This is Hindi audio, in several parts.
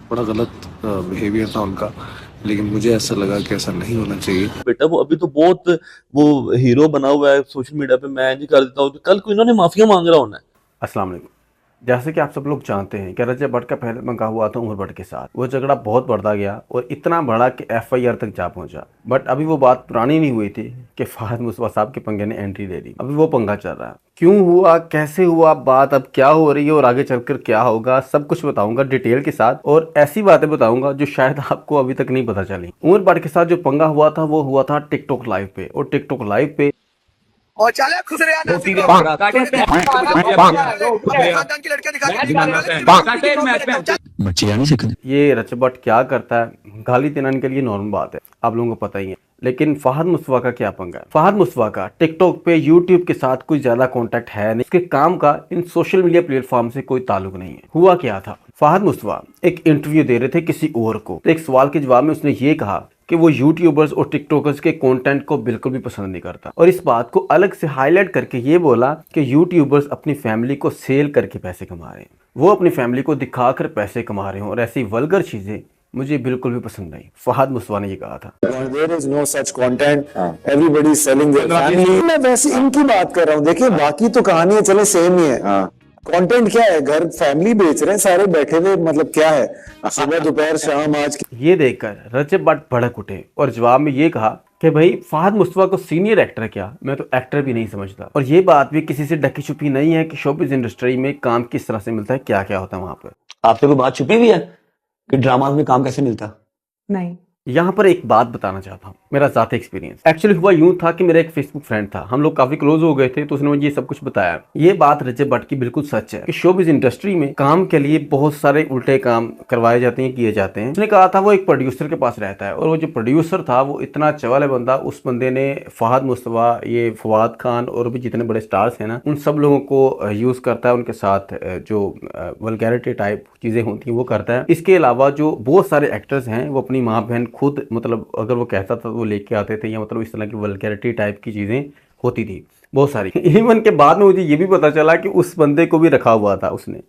बड़ा गलत बिहेवियर था उनका। लेकिन मुझे ऐसा लगा कि ऐसा नहीं होना चाहिए। बेटा वो अभी तो बहुत वो हीरो बना हुआ है सोशल मीडिया पे, मैं नहीं कर देता हूँ, कल को इन्होंने माफिया मांग रहा होना है। अस्सलाम वालेकुम। जैसे कि आप सब लोग जानते हैं कि रजब भट्ट का पहले पंगा हुआ था उमर भट्ट के साथ। वो झगड़ा बहुत बढ़ता गया और इतना बढ़ा कि एफआईआर तक जा पहुंचा। बट अभी वो बात पुरानी नहीं हुई थी कि फहद मुस्तफा साहब के पंगे ने एंट्री ले ली। अभी वो पंगा चल रहा है। क्यों हुआ, कैसे हुआ, बात अब क्या हो रही है और आगे चलकर क्या होगा, सब कुछ बताऊंगा डिटेल के साथ। और ऐसी बातें बताऊंगा जो शायद आपको अभी तक नहीं पता चली। उमर भट्ट के साथ जो पंगा हुआ था वो हुआ था टिकटॉक लाइव पे। और टिकटॉक लाइव पे और चले खुश रहे खानदान की लड़कियां ये रजब भट्ट क्या करता है, गाली देना इनके लिए नॉर्मल बात है, आप लोगों को पता ही है। लेकिन फहद मुस्तफा का क्या पंगा है? फहद मुस्तफा का टिकटॉक पे यूट्यूब के साथ कोई ज्यादा कांटेक्ट है नहीं। इसके काम का इन सोशल मीडिया प्लेटफॉर्म से कोई ताल्लुक नहीं है। हुआ क्या था, फहद मुस्तफा एक इंटरव्यू दे रहे थे किसी और को। तो एक सवाल के जवाब में उसने ये कहा कि वो यूट्यूबर्स और टिकटॉकर्स के कंटेंट को बिल्कुल भी पसंद नहीं करता। और इस बात को अलग से हाईलाइट करके ये बोला कि यूट्यूबर्स अपनी फैमिली को सेल करके पैसे कमा रहे हैं, वो अपनी फैमिली को दिखाकर पैसे कमा रहे हैं। और ऐसी वल्गर चीजें मुझे बिल्कुल भी पसंद नहीं। फहद मुस्तफा ने ये कहा था। There is no such content. Everybody is selling their family. मैं वैसे इनकी बात कर रहा हूँ। देखिए बाकी तो कहानियां चले सेम ही है। कंटेंट क्या है, घर फैमिली बेच रहे हैं सारे बैठे हुए, मतलब क्या है, सुबह दोपहर शाम आज ये देखकर रजब भट्ट भड़क उठे और जवाब में ये कहा कि भाई फहद मुस्तफा को सीनियर एक्टर क्या, मैं तो एक्टर भी नहीं समझता। और ये बात भी किसी से ढकी छुपी नहीं है कि शोबिज़ इंडस्ट्री में काम किस तरह से मिलता है, क्या क्या होता है वहां पर। आपसे कोई बात छुपी हुई है कि ड्रामा में काम कैसे मिलता? नहीं। यहाँ पर एक बात बताना चाहता हूँ, मेरा ज़ाती एक्सपीरियंस। एक्चुअली हुआ यूं था कि मेरा एक फेसबुक फ्रेंड था, हम लोग काफी क्लोज हो गए थे, तो उसने मुझे ये सब कुछ बताया। ये बात रजब भट्ट की बिल्कुल सच है कि शोबिज़ इंडस्ट्री में काम के लिए बहुत सारे उल्टे काम करवाए जाते हैं, किए जाते हैं। उसने कहा था वो एक प्रोड्यूसर के पास रहता है और वो जो प्रोड्यूसर था वो इतना चवाले बंदा, उस बंदे ने फहद मुस्तफा, ये फवाद खान और भी जितने बड़े स्टार्स हैं ना, उन सब लोगों को यूज करता है, उनके साथ जो वल्गैरिटी टाइप चीजें होती हैं वो करता है। इसके अलावा जो बहुत सारे एक्टर्स हैं वो अपनी माँ बहन खुद, मतलब अगर वो कहता था तो वो लेके आते थे, या मतलब इस तरह की वल्गैरिटी टाइप की चीजें होती थी बहुत सारी। इवन के बाद में मुझे ये भी पता चला कि उस बंदे को भी रखा हुआ था उसने।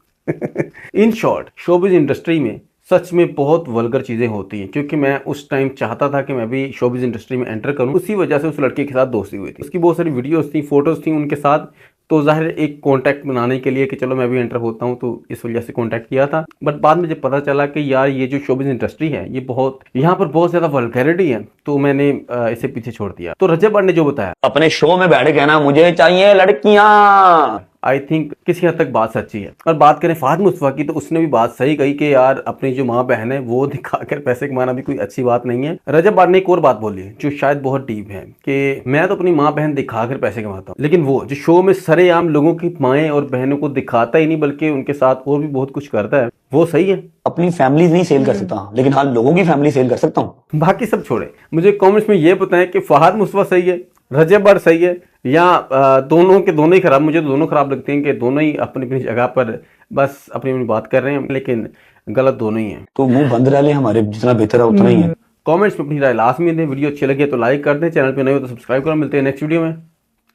इन शॉर्ट शोबिज़ इंडस्ट्री में सच में बहुत वल्गर चीजें होती हैं। क्योंकि मैं उस टाइम चाहता था कि मैं भी शोबिज़ इंडस्ट्री में एंटर करूं, उसी वजह से उस लड़के के साथ दोस्ती हुई थी। उसकी बहुत सारी वीडियोस थी, फोटोज थी उनके साथ, तो जाहिर एक कांटेक्ट बनाने के लिए कि चलो मैं भी एंटर होता हूं, तो इस वजह से कांटेक्ट किया था। बट बाद में जब पता चला कि यार ये जो शोबिज़ इंडस्ट्री है ये बहुत, यहाँ पर बहुत ज्यादा वल्गैरिटी है, तो मैंने इसे पीछे छोड़ दिया। तो रजब भट्ट ने जो बताया, अपने शो में बैठ के ना मुझे चाहिए लड़कियां, आई थिंक किसी हद तक बात सच्ची है। और बात करें फहद मुस्तफा की, तो उसने भी बात सही कही कि यार अपनी जो माँ बहन है वो दिखाकर पैसे कमाना भी कोई अच्छी बात नहीं है। रजब भट्ट ने एक और बात बोली है जो शायद बहुत डीप है कि मैं तो अपनी माँ बहन दिखाकर पैसे कमाता हूँ, लेकिन वो जो शो में सरेआम लोगों की माएँ और बहनों को दिखाता ही नहीं बल्कि उनके साथ और भी बहुत कुछ करता है, वो सही है। अपनी फैमिली नहीं सेल कर सकता, लेकिन हाँ लोगों की फैमिली सेल कर सकता हूँ। बाकी सब छोड़े, मुझे कमेंट्स में ये बताएं कि फहद मुस्तफा सही है, रजब भट्ट सही है, या दोनों के दोनों ही खराब। मुझे तो दोनों खराब लगते हैं कि दोनों ही अपनी अपनी जगह पर बस अपनी अपनी बात कर रहे हैं, लेकिन गलत दोनों ही हैं। तो मुंह बंद रह ले, हमारे जितना बेहतर है उतना ही है। कमेंट्स में अपनी राय लाजमी दें। वीडियो अच्छी लगे तो लाइक कर दें, चैनल पे नए हो तो सब्सक्राइब करो। मिलते हैं नेक्स्ट वीडियो में।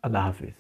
अल्लाह हाफिज।